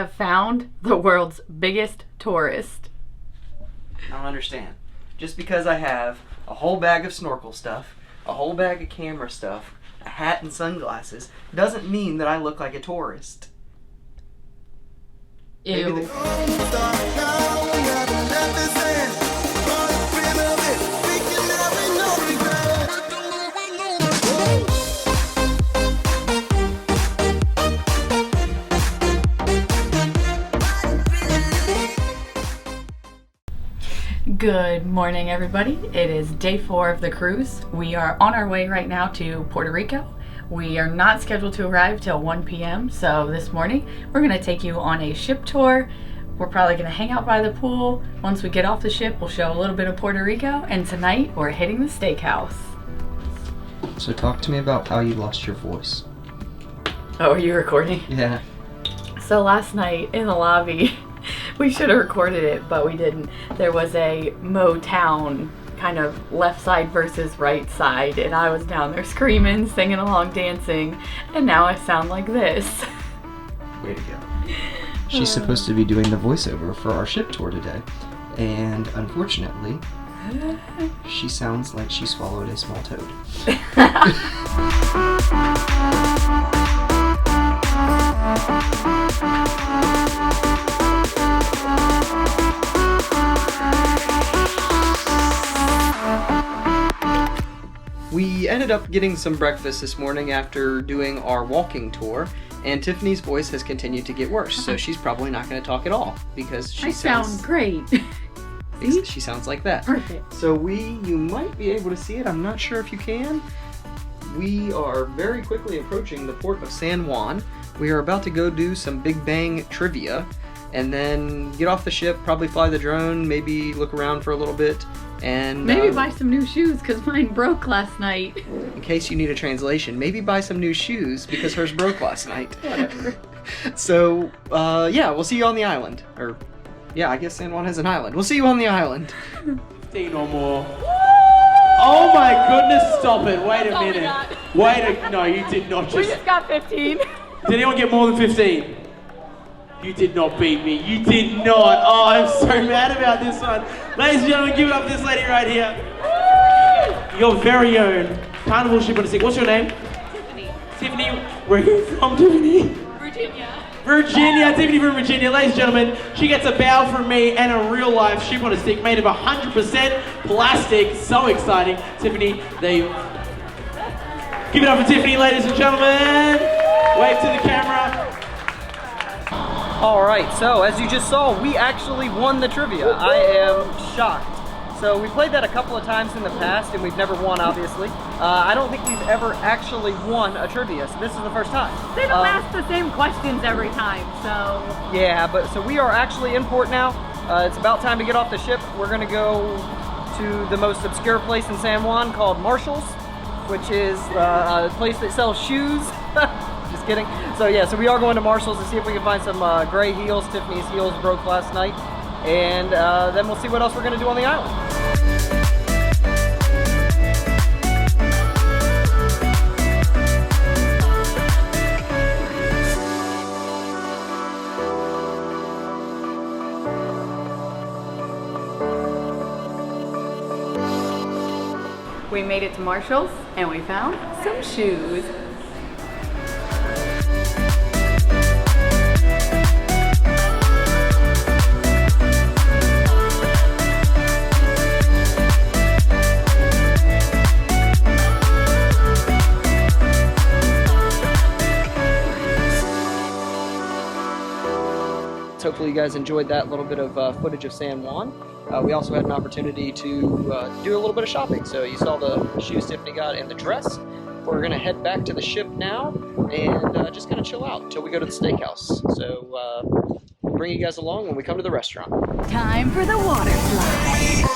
have found the world's biggest tourist. I don't understand. Just because I have a whole bag of snorkel stuff, a whole bag of camera stuff, a hat and sunglasses, doesn't mean that I look like a tourist. Ew. Good morning, everybody. It is day 4 of the cruise. We are on our way right now to Puerto Rico. We are not scheduled to arrive till 1 p.m. So this morning we're going to take you on a ship tour. We're probably going to hang out by the pool. Once we get off the ship, we'll show a little bit of Puerto Rico. And tonight we're hitting the steakhouse. So talk to me about how you lost your voice. Oh, are you recording? Yeah. So last night in the lobby, we should have recorded it, but we didn't. There was a Motown kind of left side versus right side, and I was down there screaming, singing along, dancing, and now I sound like this. Way to go. She's supposed to be doing the voiceover for our ship tour today, and unfortunately, she sounds like she swallowed a small toad. We ended up getting some breakfast this morning after doing our walking tour, and Tiffany's voice has continued to get worse, so she's probably not going to talk at all because she sound great. See? She sounds like that. Perfect. So you might be able to see it. I'm not sure if you can. We are very quickly approaching the port of San Juan. We are about to go do some Big Bang trivia, and then get off the ship, probably fly the drone, maybe look around for a little bit, and maybe buy some new shoes because mine broke last night. In case you need a translation, maybe buy some new shoes because hers broke last night. Whatever. So, yeah, we'll see you on the island. Or, yeah, I guess San Juan has an island. We'll see you on the island. 15 or more. Oh my goodness, stop it. Wait a minute. No, you did not just... We just got 15. Did anyone get more than 15? You did not beat me. You did not. Oh, I'm so mad about this one. Ladies and gentlemen, give it up for this lady right here. Your very own Carnival ship on a stick. What's your name? Tiffany. Tiffany, where are you from, Tiffany? Virginia. Virginia, Tiffany from Virginia. Ladies and gentlemen, she gets a bow from me and a real life ship on a stick made of 100% plastic. So exciting. Tiffany, give it up for Tiffany, ladies and gentlemen. Wave to the camera. Alright, so as you just saw, we actually won the trivia. I am shocked. So we played that a couple of times in the past and we've never won, obviously. I don't think we've ever actually won a trivia, so this is the first time. They don't ask the same questions every time, so... Yeah, so we are actually in port now. It's about time to get off the ship. We're going to go to the most obscure place in San Juan called Marshall's, which is a place that sells shoes. Just kidding. So yeah, so we are going to Marshall's to see if we can find some gray heels. Tiffany's heels broke last night. And then we'll see what else we're going to do on the island. We made it to Marshall's and we found some shoes. Hopefully you guys enjoyed that little bit of footage of San Juan. We also had an opportunity to do a little bit of shopping. So you saw the shoes Tiffany got and the dress. We're going to head back to the ship now and just kind of chill out until we go to the steakhouse. So we'll bring you guys along when we come to the restaurant. Time for the water slide.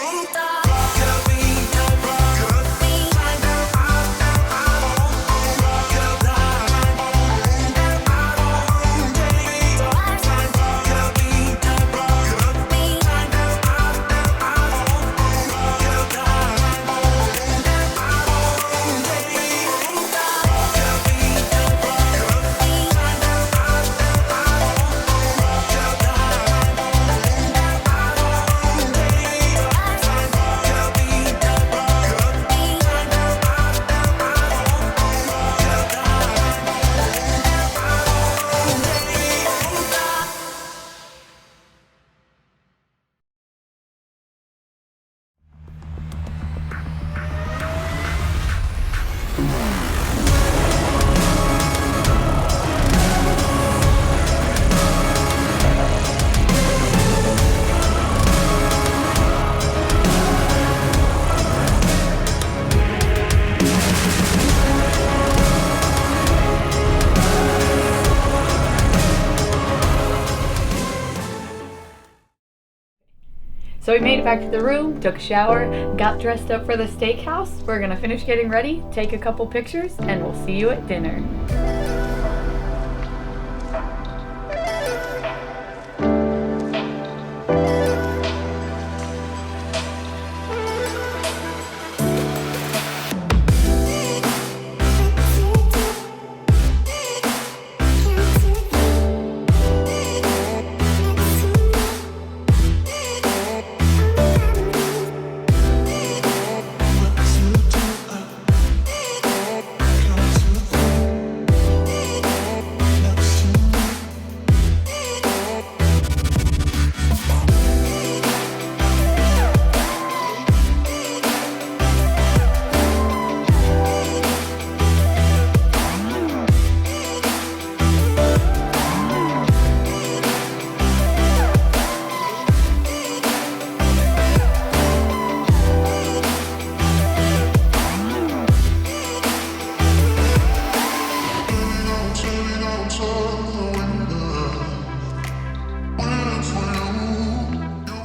So we made it back to the room, took a shower, got dressed up for the steakhouse. We're gonna finish getting ready, take a couple pictures, and we'll see you at dinner.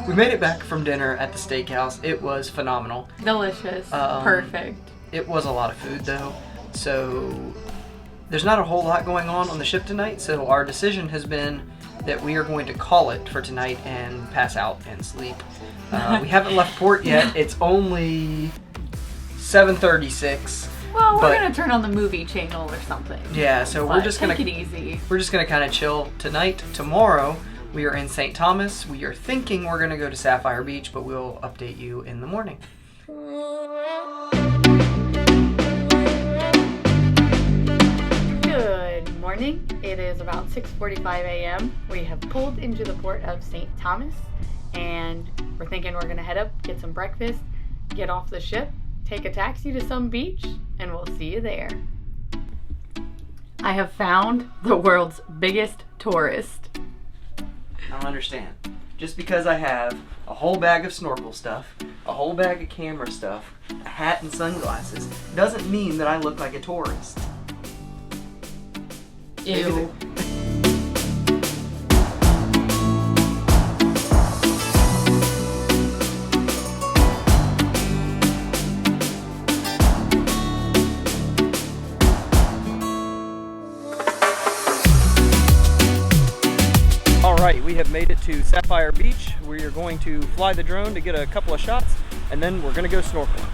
We made it back from dinner at the steakhouse. It was phenomenal. Delicious. Perfect. It was a lot of food though, so there's not a whole lot going on the ship tonight, so our decision has been that we are going to call it for tonight and pass out and sleep. We haven't left port yet. It's only 7:36. Well, we're gonna turn on the movie channel or something. Yeah, so we're just gonna take it easy. We're just gonna kind of chill tonight. Tomorrow we are in St. Thomas. We are thinking we're gonna go to Sapphire Beach, but we'll update you in the morning. Good morning. It is about 6:45 a.m. We have pulled into the port of St. Thomas, and we're thinking we're gonna head up, get some breakfast, get off the ship, take a taxi to some beach, and we'll see you there. I have found the world's biggest tourist. I don't understand. Just because I have a whole bag of snorkel stuff, a whole bag of camera stuff, a hat and sunglasses, doesn't mean that I look like a tourist. Ew. Alright, we have made it to Sapphire Beach. We are going to fly the drone to get a couple of shots, and then we're going to go snorkeling.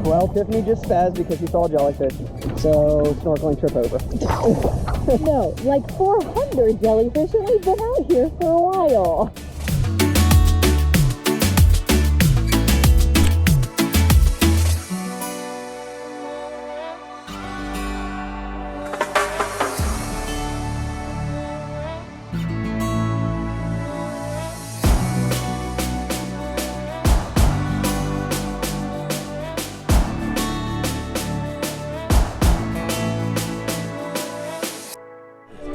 Well, Tiffany just spazzed because she saw a jellyfish, so snorkeling trip over. No, like 400 jellyfish, and we've been out here for a while.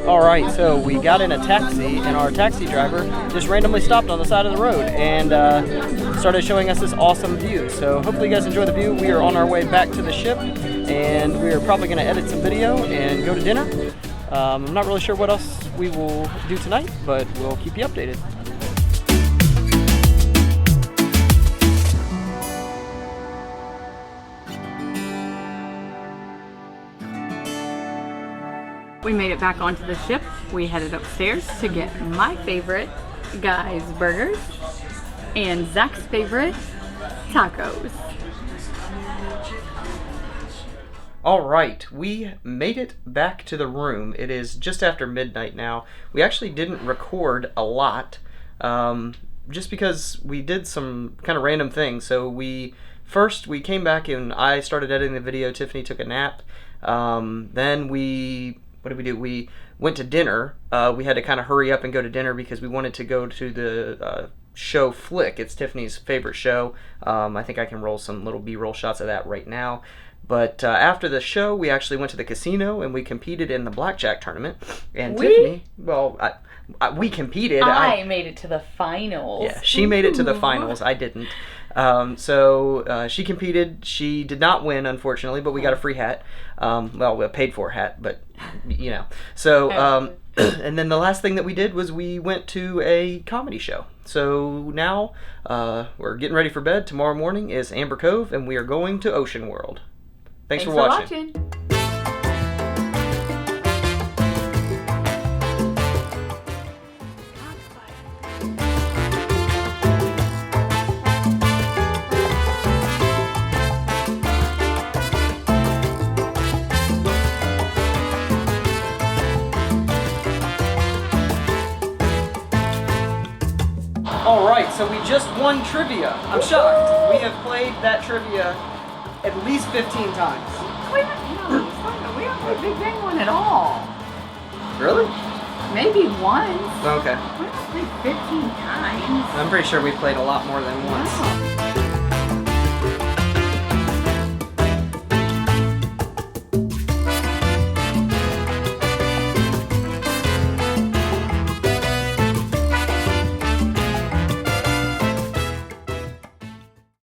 Alright, so we got in a taxi, and our taxi driver just randomly stopped on the side of the road and started showing us this awesome view. So hopefully you guys enjoy the view. We are on our way back to the ship, and we are probably going to edit some video and go to dinner. I'm not really sure what else we will do tonight, but we'll keep you updated. We made it back onto the ship. We headed upstairs to get my favorite, Guy's Burgers, and Zach's favorite, tacos. All right, we made it back to the room. It is just after midnight now. We actually didn't record a lot, just because we did some kind of random things. So we came back and I started editing the video. Tiffany took a nap. Then what did we do? We went to dinner. We had to kind of hurry up and go to dinner because we wanted to go to the show Flick. It's Tiffany's favorite show. I think I can roll some little B-roll shots of that right now. But after the show, we actually went to the casino and we competed in the blackjack tournament. And Tiffany, well, we competed. I made it to the finals. Yeah, she made it to the finals. I didn't. So she competed. She did not win, unfortunately, but we got a free hat. Well, a paid-for hat, but, you know. So, and then the last thing that we did was we went to a comedy show. So now we're getting ready for bed. Tomorrow morning is Amber Cove, and we are going to Ocean World. Thanks for watching. Alright, so we just won trivia. I'm shocked. We have played that trivia at least 15 times. We don't play Big Bang one at all. Really? Maybe once. Okay. We don't play 15 times. I'm pretty sure we played a lot more than once. Wow.